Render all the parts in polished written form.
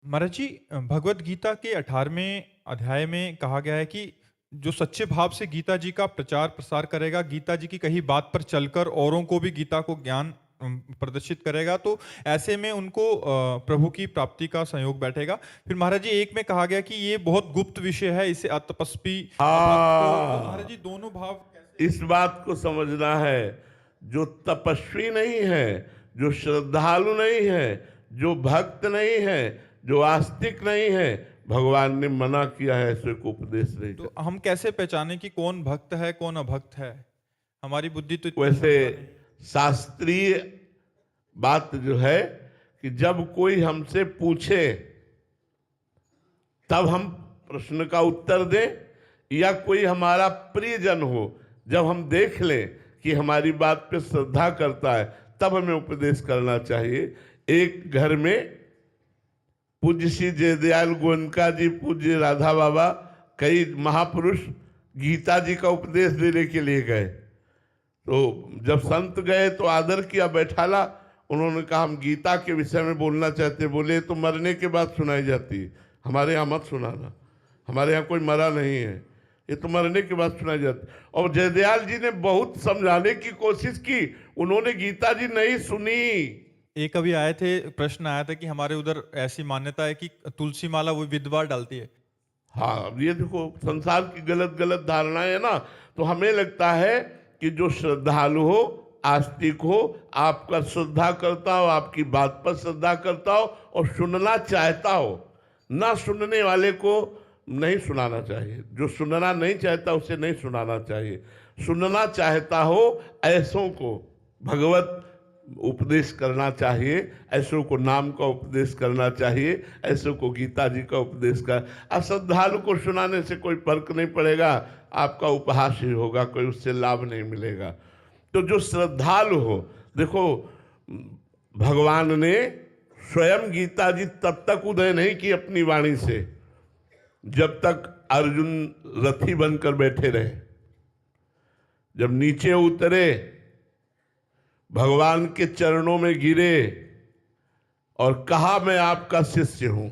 महाराज जी, भगवत गीता के 18वें अध्याय में कहा गया है कि जो सच्चे भाव से गीता जी का प्रचार प्रसार करेगा, गीता जी की कही बात पर चलकर औरों को भी गीता को ज्ञान प्रदर्शित करेगा, तो ऐसे में उनको प्रभु की प्राप्ति का संयोग बैठेगा। फिर महाराज जी, एक में कहा गया कि ये बहुत गुप्त विषय है, इसे अतपस्वी अभक्त को, तो महाराज हाँ, जी दोनों भाव कैसे? इस बात को समझना है। जो तपस्वी नहीं है, जो श्रद्धालु नहीं है, जो भक्त नहीं है, जो आस्तिक नहीं है, भगवान ने मना किया है ऐसे को उपदेश नहीं तो करना। हम कैसे पहचाने कि कौन भक्त है कौन अभक्त है? हमारी बुद्धि तो इतनी वैसे क्षमता नहीं। शास्त्रीय बात जो है कि जब कोई हमसे पूछे तब हम प्रश्न का उत्तर दें, या कोई हमारा प्रियजन हो, जब हम देख लें कि हमारी बात पे श्रद्धा करता है, तब हमें उपदेश करना चाहिए। एक घर में पूज्य श्री जयदयाल गोयनका जी, पूज्य राधा बाबा, कई महापुरुष गीता जी का उपदेश देने के लिए गए। तो जब संत गए तो आदर किया, बैठाला। उन्होंने कहा हम गीता के विषय में बोलना चाहते हैं। बोले तो मरने के बाद सुनाई जाती है, हमारे यहाँ मत सुनाना, हमारे यहाँ कोई मरा नहीं है, ये तो मरने के बाद सुनाई जाती। और जयदयाल जी ने बहुत समझाने की कोशिश की, उन्होंने गीता जी नहीं सुनी। एक अभी आए थे, प्रश्न आया था कि हमारे उधर ऐसी मान्यता है कि तुलसी माला वो विधवा डालती है। हाँ, अब ये देखो संसार की गलत गलत धारणाएं है ना। तो हमें लगता है कि जो श्रद्धालु हो, आस्तिक हो, आपका श्रद्धा करता हो, आपकी बात पर श्रद्धा करता हो और सुनना चाहता हो, ना सुनने वाले को नहीं सुनाना चाहिए। जो सुनना नहीं चाहता उसे नहीं सुनाना चाहिए। सुनना चाहता हो ऐसों को भगवत उपदेश करना चाहिए, ऐसों को नाम का उपदेश करना चाहिए, ऐसों को गीता जी का उपदेश कर। अश्रद्धालु को सुनाने से कोई फर्क नहीं पड़ेगा, आपका उपहास ही होगा, कोई उससे लाभ नहीं मिलेगा। तो जो श्रद्धालु हो, देखो भगवान ने स्वयं गीता जी तब तक उदय नहीं की अपनी वाणी से जब तक अर्जुन रथी बनकर बैठे रहे। जब नीचे उतरे, भगवान के चरणों में गिरे और कहा मैं आपका शिष्य हूं।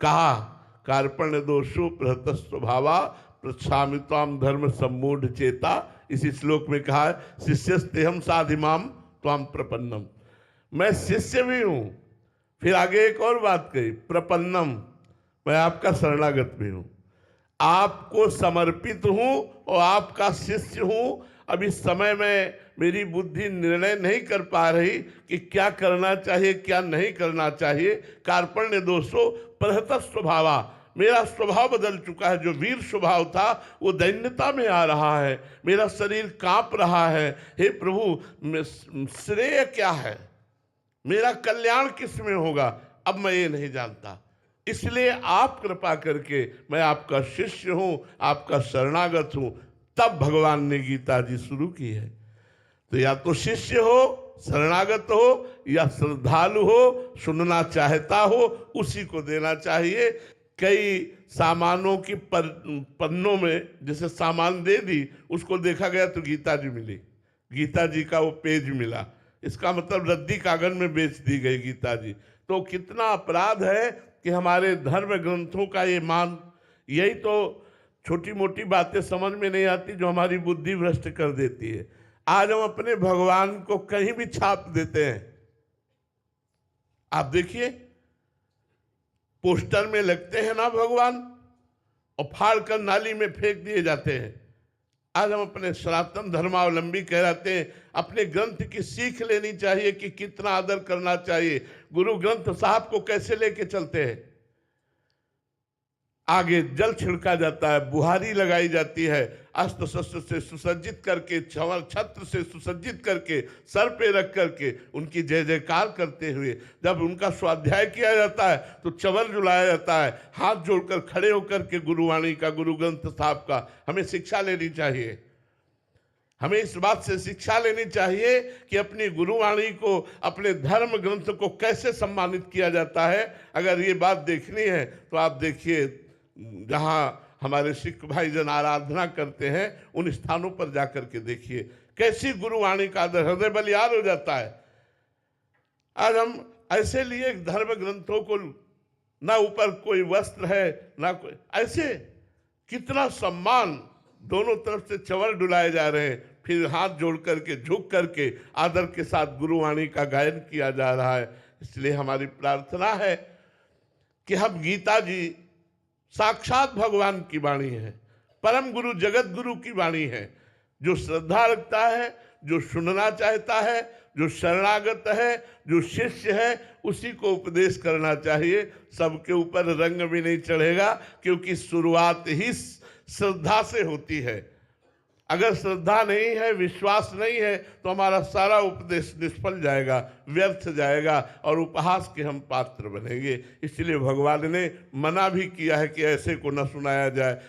कहा कार्पण्य दोषो प्रहत स्वभावा प्रच्छामिताम धर्म सम्मूढ़ चेता। इसी श्लोक में कहा है शिष्यस्तेहम साधिमाम त्वाम प्रपन्नम, मैं शिष्य भी हूं। फिर आगे एक और बात कही, प्रपन्नम, मैं आपका शरणागत भी हूं, आपको समर्पित हूं और आपका शिष्य हूं। अब इस समय में मेरी बुद्धि निर्णय नहीं कर पा रही कि क्या करना चाहिए क्या नहीं करना चाहिए। कार्पण्य दोषो प्रहत स्वभावा, मेरा स्वभाव बदल चुका है। जो वीर स्वभाव था वो दैन्यता में आ रहा है, मेरा शरीर कांप रहा है। हे प्रभु, श्रेय क्या है, मेरा कल्याण किस में होगा, अब मैं ये नहीं जानता। इसलिए आप कृपा करके, मैं आपका शिष्य हूं, आपका शरणागत हूं। तब भगवान ने गीता जी शुरू की है। तो या तो शिष्य हो, शरणागत हो, या श्रद्धालु हो, सुनना चाहता हो, उसी को देना चाहिए। कई सामानों की पन्नों में जैसे सामान दे दी, उसको देखा गया तो गीता जी मिली, गीता जी का वो पेज मिला, इसका मतलब रद्दी कागज में बेच दी गई गीता जी। तो कितना अपराध है कि हमारे धर्म ग्रंथों का ये मान। यही तो छोटी मोटी बातें समझ में नहीं आती जो हमारी बुद्धि भ्रष्ट कर देती है। आज हम अपने भगवान को कहीं भी छाप देते हैं। आप देखिए, पोस्टर में लगते हैं ना भगवान, और फाड़ कर नाली में फेंक दिए जाते हैं। आज हम अपने सनातन धर्मावलंबी कहलाते हैं। अपने ग्रंथ की सीख लेनी चाहिए कि कितना आदर करना चाहिए। गुरु ग्रंथ साहब को कैसे लेके चलते हैं, आगे जल छिड़का जाता है, बुहारी लगाई जाती है, अस्त्र शस्त्र से सुसज्जित करके, छत्र से सुसज्जित करके, सर पे रख करके उनकी जय जयकार करते हुए जब उनका स्वाध्याय किया जाता है तो चवर जुलाया जाता है। हाथ जोड़कर खड़े होकर के गुरुवाणी का, गुरु ग्रंथ साहब का हमें शिक्षा लेनी चाहिए। हमें इस बात से शिक्षा लेनी चाहिए कि अपनी गुरुवाणी को, अपने धर्म ग्रंथ को कैसे सम्मानित किया जाता है। अगर ये बात देखनी है तो आप देखिए, जहाँ हमारे सिख भाईजन आराधना करते हैं उन स्थानों पर जाकर के देखिए कैसी गुरुवाणी का आदर, हृदय बलियार हो जाता है। आज हम ऐसे लिए धर्म ग्रंथों को ना ऊपर कोई वस्त्र है, ना कोई, ऐसे कितना सम्मान, दोनों तरफ से चंवर डुलाए जा रहे हैं, फिर हाथ जोड़ करके झुक करके आदर के साथ गुरुवाणी का गायन किया जा रहा है। इसलिए हमारी प्रार्थना है कि हम गीता जी साक्षात भगवान की वाणी है, परम गुरु जगत गुरु की वाणी है। जो श्रद्धा रखता है, जो सुनना चाहता है, जो शरणागत है, जो शिष्य है, उसी को उपदेश करना चाहिए। सबके ऊपर रंग भी नहीं चढ़ेगा, क्योंकि शुरुआत ही श्रद्धा से होती है। अगर श्रद्धा नहीं है, विश्वास नहीं है, तो हमारा सारा उपदेश निष्फल जाएगा, व्यर्थ जाएगा और उपहास के हम पात्र बनेंगे। इसलिए भगवान ने मना भी किया है कि ऐसे को न सुनाया जाए।